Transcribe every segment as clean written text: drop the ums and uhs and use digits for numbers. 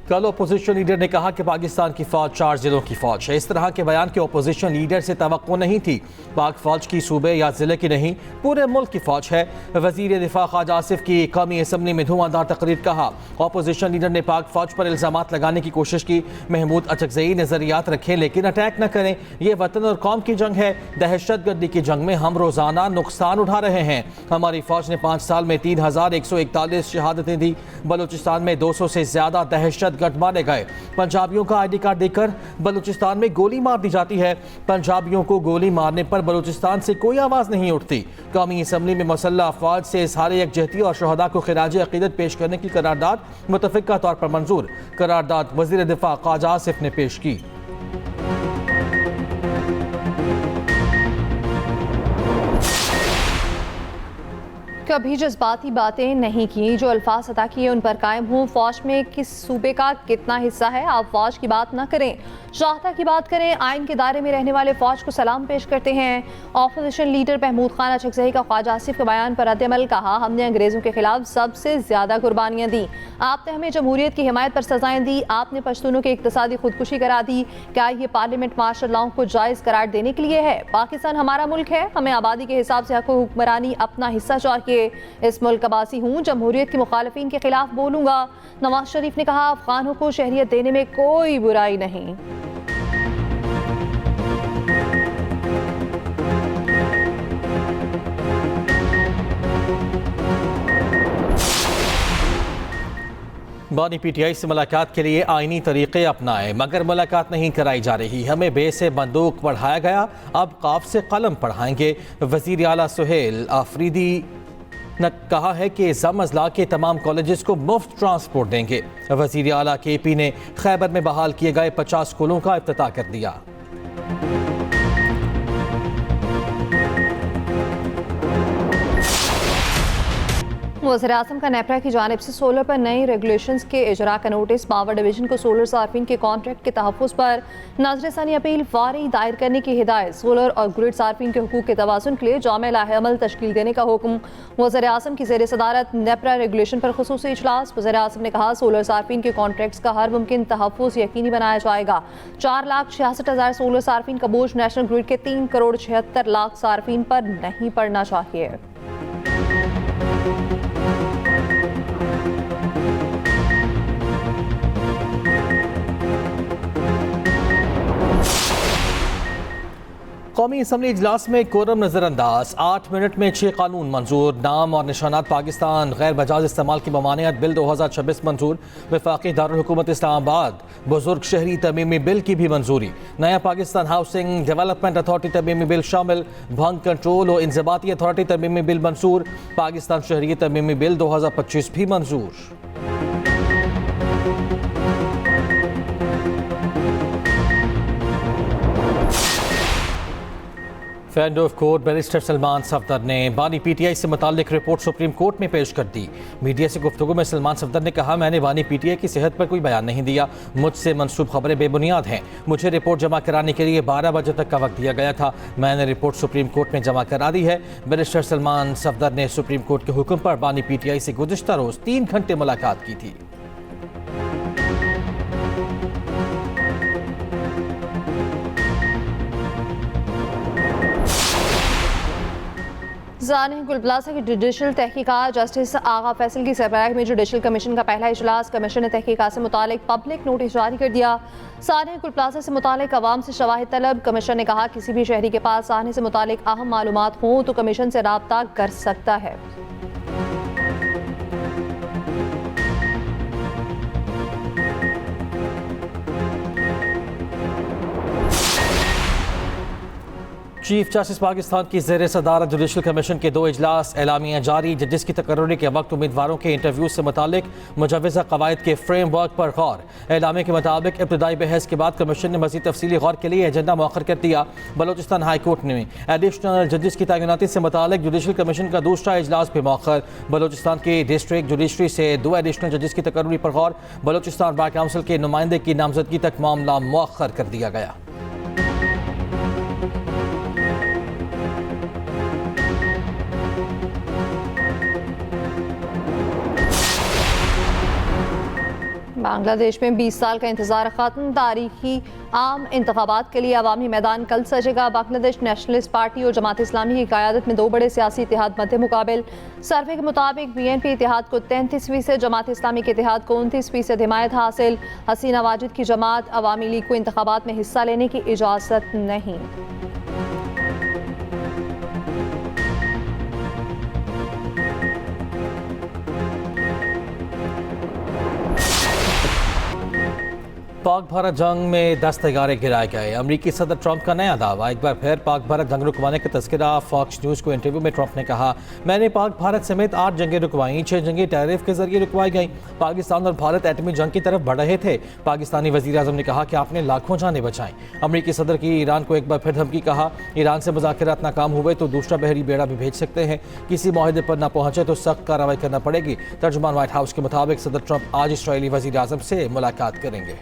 कल opposition leader ने कहा कि पाकिस्तान की फौज 4 जिलों की फौज है। इस तरह के बयान के अपोजिशन लीडर से तवक्को नहीं थी। पाक फौज की सूबे या जिले की नहीं, पूरे मुल्क की फौज है। वजीर दिफा ख्वाजा आसिफ की कौमी असम्बली में धुआंधार तकरीर। कहा अपोजिशन लीडर ने पाक फौज पर इल्जामात लगाने की कोशिश की। महमूद अचकजई नजरियात रखें लेकिन अटैक न करें। ये वतन और कौम की जंग है। दहशतगर्दी की जंग में हम रोजाना नुकसान उठा रहे हैं। हमारी फौज ने 5 साल में 3141 शहादतें दी। बलूचिस्तान में 200 से ज्यादा दहशतगर्द मारे गए। पंजाबियों का ID कार्ड देकर बलूचिस्तान में गोली मार दी जाती है। पंजाबियों को गोली मारने पर बलूचिस्तान से कोई आवाज नहीं उठती। कौमी असम्बली में मुसल्लह अफवाज से इज़हार यकजहती और शहदा को खिराज अकीदत पेश करने की करारदाद मुतफ़िक़ा तौर पर मंजूर। करारदाद वज़ीर दिफा ख्वाजा आसिफ ने पेश की। कभी जज्बाती बातें नहीं की, जो अल्फाज अता किए उन पर कायम हूँ। फौज में किस सूबे का कितना हिस्सा है, आप फौज की बात ना करें, शाहता की बात करें। आइन के दायरे में रहने वाले फौज को सलाम पेश करते हैं। अपोजिशन लीडर महमूद खान अचकजई का ख्वाजा आसिफ के बयान पर रद्द-ए-अमल। कहा हमने अंग्रेजों के खिलाफ सबसे ज्यादा कुर्बानियां दी। आपने हमें जमहूरियत की हिमायत पर सजाएं दी। आपने पश्तूनों की इक्तसादी खुदकुशी करा दी। क्या ये पार्लियामेंट मार्शल लॉ को जायज करार देने के लिए है? पाकिस्तान हमारा मुल्क है, हमें आबादी के हिसाब से हक हुक्मरानी अपना हिस्सा चाहिए। इस मुल्क का बासी हूँ, जमहूरियत के मुखालिफिन के खिलाफ बोलूंगा। नवाज शरीफ ने कहा अफगानों को शहरियत देने में कोई बुराई नहीं। बानी PTI से मुलाकात के लिए आईनी तरीके अपनाए मगर मुलाकात नहीं कराई जा रही। हमें बे से बंदूक पढ़ाया गया, अब काफ से कलम पढ़ाएंगे। वजीर आला सुहेल आफरीदी ने कहा है कि जम अजला के तमाम कॉलेजेस को मुफ्त ट्रांसपोर्ट देंगे। वजीर आला KP ने खैबर में बहाल किए गए 50 स्कूलों का इफ्तिताह कर दिया। वज़ीर-ए-आज़म का नेपरा की जानिब से सोलर पर नई रेगुलेशंस के इजरा का नोटिस। पावर डिवीजन को सोलर सार्फिन के कॉन्ट्रैक्ट के तहफ़्फ़ुज़ पर नज़रसानी अपील फ़ौरी दायर करने की हिदायत। सोलर और ग्रिड सार्फिन के हुकूक के तवाज़ुन के लिए जामे लाहेअमल तश्कील देने का हुक्म। वज़ीर-ए-आज़म की ज़ेर सदारत नेपरा रेगुलेशन पर खुसूसी इजलास। वज़ीर-ए-आज़म ने कहा सोलर सार्फिन के कॉन्ट्रैक्ट्स का हर मुमकिन तहफ़्फ़ुज़ यकीनी बनाया जाएगा। 4,66,000 सोलर सार्फिन का बोझ नेशनल ग्रिड के 3,76,00,000 सार्फिन पर नहीं पड़ना चाहिए। कौमी असम्बली इजलास में कोरम नजरअंदाज। 8 मिनट में 6 कानून मंजूर। नाम और निशानात पाकिस्तान गैर मजाज इस्तेमाल की ममानियत बिल 2026 मंजूर। वफाकी दारुल हुकूमत इस्लामाबाद बुजुर्ग शहरी तरमीमी बिल की भी मंजूरी। नया पाकिस्तान हाउसिंग डेवलपमेंट अथॉरिटी तरमीमी बिल शामिल। भंग कंट्रोल और इंजबाती अथॉरिटी तरमीमी बिल मंजूर। पाकिस्तान शहरी तरमीमी बिल 2025 भी मंजूर। Friend of court barrister Salman Safdar ने बानी PTI से मुताल्लिक रिपोर्ट सुप्रीम कोर्ट में पेश कर दी। मीडिया से गुफ्तगू में सलमान सफदर ने कहा मैंने बानी PTI की सेहत पर कोई बयान नहीं दिया। मुझसे मंसूब खबरें बेबुनियाद हैं। मुझे रिपोर्ट जमा कराने के लिए 12 बजे तक का वक्त दिया गया था। मैंने रिपोर्ट सुप्रीम कोर्ट में जमा करा दी है। बैरिस्टर सलमान सफदर ने सुप्रीम कोर्ट के हुक्म पर बानी PTI से गुज़िश्ता रोज़ 3 घंटे मुलाकात की थी। जानिह गुलबलासा की जुडिशल तहकीकात। जस्टिस आगा फैसल की सरबराही में जुडिशल कमीशन का पहला इजलास। कमीशन ने तहकीकात से मुतालिक पब्लिक नोटिस जारी कर दिया। जानिह गुलबलासा से मुतालिक अवाम से शवाहिद तलब। कमीशन ने कहा किसी भी शहरी के पास जानिह से मुतालिक अहम मालूमात हों तो कमीशन से राब्ता कर सकता है। चीफ जस्टिस पाकिस्तान की ज़ेर सदारत जुडिशल कमीशन के 2 इजलास। एलामिया जारी। जजिस की तकर्रुरी के वक्त उम्मीदवारों के इंटरव्यू से मुतालिक मुजव्वज़ा कवायद के फ्रेम वर्क पर गौर। एलामे के मुताबिक इब्तदाई बहस के बाद कमीशन ने मज़ीद तफसीली गौर के लिए एजेंडा मौखर कर दिया। बलोचिस्तान हाई कोर्ट ने एडिशनल जजिस की तैनाती से मुतालिक जुडिशल कमीशन का दूसरा इजलास भी मौखर। बलोचिस्तान की डिस्ट्रिक्ट जुडिशरी से 2 एडिशनल जजिस की तकर्रुरी पर गौर। बलोचिस्तान बार काउंसिल के नुमाइंदे की नामजदगी तक मामला मौखर कर दिया गया। बांग्लादेश में 20 साल का इंतजार खत्म, तारीखी आम इंतखाबात के लिए अवामी मैदान कल सजेगा। बांग्लादेश नेशनलिस्ट पार्टी और जमात इस्लामी की क़यादत में दो बड़े सियासी इत्तेहाद मध्य मुकाबिल। सर्वे के मुताबिक BNP इत्तेहाद को 33%, जमात इस्लामी के इत्तेहाद को 29% हिमायत हासिल। हसीना वाजिद की जमात अवामी लीग को इंतखाबात में हिस्सा लेने की इजाज़त नहीं। पाक भारत जंग में 10 तैयारे गिराए गए। अमरीकी सदर ट्रंप का नया दावा। एक बार फिर पाक भारत जंग रुकवाने का तस्करा। फॉक्स न्यूज़ को इंटरव्यू में ट्रंप ने कहा, मैंने पाक भारत समेत 8 जंगें रुकवाई, 6 जंगें टैरिफ के जरिए रुकवाई गई। पाकिस्तान और भारत एटमी जंग की तरफ बढ़ रहे थे। पाकिस्तानी वज़ीर आज़म ने कहा कि आपने लाखों जानें बचाई। अमरीकी सदर की ईरान को एक बार फिर धमकी। कहा, ईरान से मुज़ाकरात नाकाम हुए तो दूसरा बहरी बेड़ा भी भेज सकते हैं। किसी माहिदे पर ना पहुंचे तो सख्त कार्रवाई करना पड़ेगी। तर्जुमान व्हाइट हाउस के मुताबिक सदर ट्रंप आज इसराइली वज़ीर आज़म से मुलाकात करेंगे।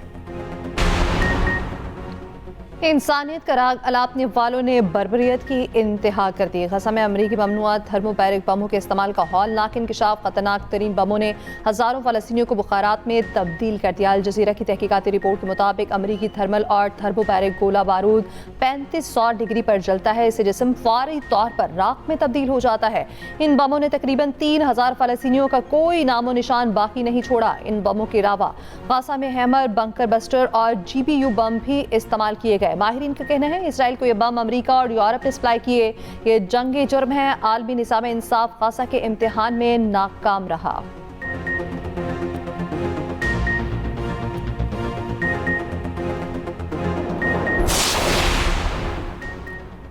इंसानियत का राग अलापने वालों ने बर्बरियत की इंतहा कर दी। गजा में अमरीकी ममनुआ थर्मोबैरिक बमों के इस्तेमाल का हौलनाक इंकशाफ। खतरनाक तरीन बमों ने हज़ारों फ़लस्तीनियों को बुखारात में तब्दील कर दिया। अल जज़ीरा की तहकीकाती रिपोर्ट के मुताबिक अमरीकी थर्मल और थर्मोबैरिक गोला बारूद 3500 डिग्री पर जलता है। इससे जिस्म फौरी तौर पर राख में तब्दील हो जाता है। इन बमों ने तकरीबन 3000 फ़लस्तीनियों का कोई नामो निशान बाकी नहीं छोड़ा। इन बमों के अलावा गजा में हैमर, बंकर बस्टर और GPU बम भी इस्तेमाल किए गए। माहिरीन का कहना है इसराइल को ये बम अमेरिका और यूरोप ने सप्लाई किए। ये जंगी जुर्म है। आलमी निज़ाम इंसाफ गजा के इम्तिहान में नाकाम रहा।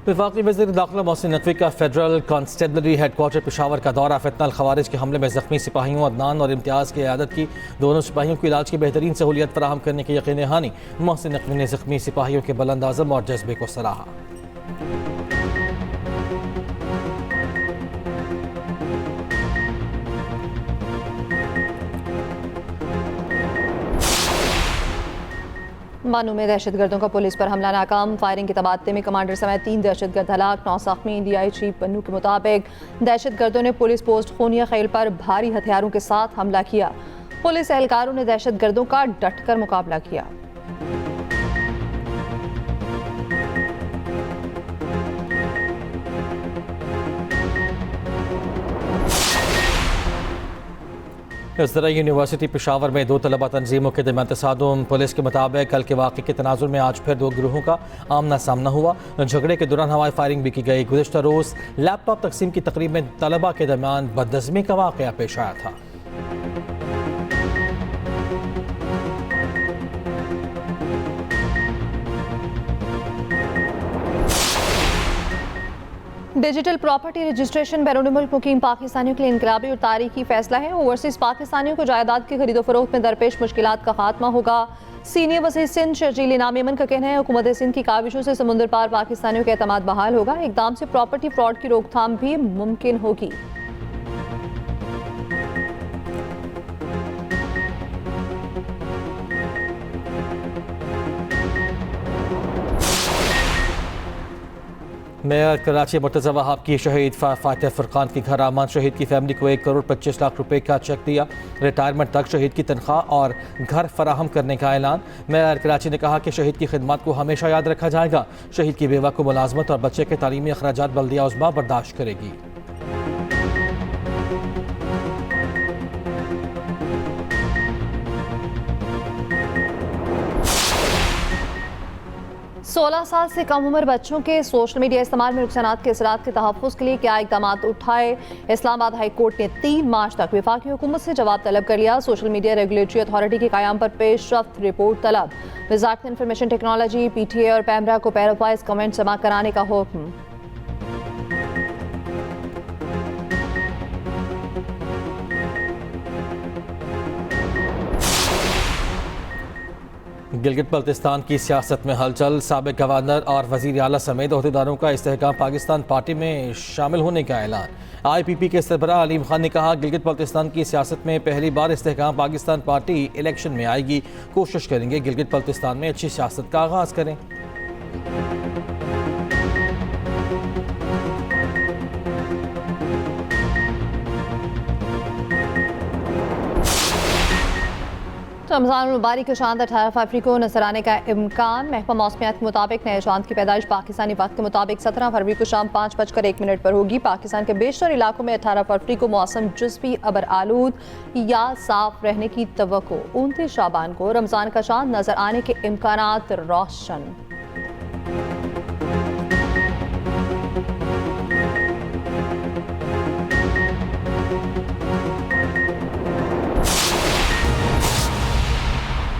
वफाकी वज़ीर दाखिला मोहसिन नकवी का फेडरल कांस्टेबलरी हेडक्वार्टर पेशावर का दौरा। फितनल खवारिज के हमले में ज़ख्मी सिपाहियों अदनान और इम्तियाज़ की क़यादत की। दोनों सिपाहियों को इलाज की बेहतरीन सहूलियत फराहम करने की यकीन दहानी। मोहसिन नकवी ने ज़ख्मी सिपाहियों के बुलंद आज़म और जज्बे को सराहा। मानू में दहशतगर्दों का पुलिस पर हमला नाकाम। फायरिंग के तबादले में कमांडर समेत 3 दहशतगर्द हलाक, 9 ज़ख्मी। इंडियाई चीफ पन्नू के मुताबिक दहशतगर्दों ने पुलिस पोस्ट खूनिया खेल पर भारी हथियारों के साथ हमला किया। पुलिस एहलकारों ने दहशतगर्दों का डटकर मुकाबला किया। ज़रा यूनिवर्सिटी पेशावर में 2 तलबा तंजीमों के दरमियान तसादुम। पुलिस के मुताबिक कल के वाक़े के तनाजुर में आज फिर 2 गिरोहों का आमना सामना हुआ। झगड़े के दौरान हवाई फायरिंग भी की गई। गुज़िश्ता रोज़ लैपटॉप तकसीम की तकरीब में तलबा के दरमियान बदनज़मी का वाक़या पेश आया था। डिजिटल प्रॉपर्टी रजिस्ट्रेशन बैरून मुल्क मुकीम पाकिस्तानियों के लिए इनकलाबी और तारीखी फैसला है। ओवरसीज पाकिस्तानियों को जायदाद की खरीदो फरोख्त में दरपेश मुश्किलात का खात्मा होगा। सीनियर वज़ीर सिंध शर्जील इनाम यमन का कहना है हुकूमत सिंध की काविशों से समुद्र पार पाकिस्तानियों के एतमाद बहाल होगा। इकदाम से प्रॉपर्टी फ्रॉड की रोकथाम भी मुमकिन होगी। मेयर कराची मुर्तज़ा वहाब की शहीद फातिह फुरकान की घर आमद। शहीद की फैमिली को 1 करोड़ 25 लाख रुपए का चेक दिया। रिटायरमेंट तक शहीद की तनख्वाह और घर फराहम करने का ऐलान। मेयर कराची ने कहा कि शहीद की खिदमत को हमेशा याद रखा जाएगा। शहीद की बेवा को मुलाजमत और बच्चे के तालीमी अखराजात बल्दिया उज़्मा बर्दाश्त करेगी। 16 साल से कम उम्र बच्चों के सोशल मीडिया इस्तेमाल में नुकसानात के असरात के तहफ़्फ़ुज़ के लिए क्या इक़दाम उठाए। इस्लामाबाद हाई कोर्ट ने 3 मार्च तक वफाकी हुकूमत से जवाब तलब कर लिया। सोशल मीडिया रेगुलेटरी अथॉरिटी के क़याम पर पेशरफ्त रिपोर्ट तलब। वज़ारत इंफॉर्मेशन टेक्नोलॉजी, PTA और पैमरा को पैरावाइज कमेंट जमा कराने का हुक्म। गिलगित बल्तिस्तान की सियासत में हलचल। साबिक गवर्नर और वज़ीर आला समेत अहदेदारों का इस्तेहकाम पाकिस्तान पार्टी में शामिल होने का ऐलान। IPP के सरबराह अलीम खान ने कहा गिलगित बल्तिस्तान की सियासत में पहली बार इस्तेहकाम पाकिस्तान पार्टी इलेक्शन में आएगी। कोशिश करेंगे गिलगित बल्तिस्तान में अच्छी सियासत का आगाज़ करें। तो रमज़ान मुबारक के चांद 18 फरवरी को नजर आने का इम्कान। महकमा मौसमियात के मुताबिक नए चांद की पैदाइश पाकिस्तानी वक्त के मुताबिक 17 फरवरी को शाम 5:01 पर होगी। पाकिस्तान के बेशतर इलाकों में 18 फरवरी को मौसम जुज़वी अबर आलूद या साफ रहने की तवक्को। 29 शाबान को रमज़ान का चांद नजर आने के इम्कानात रोशन।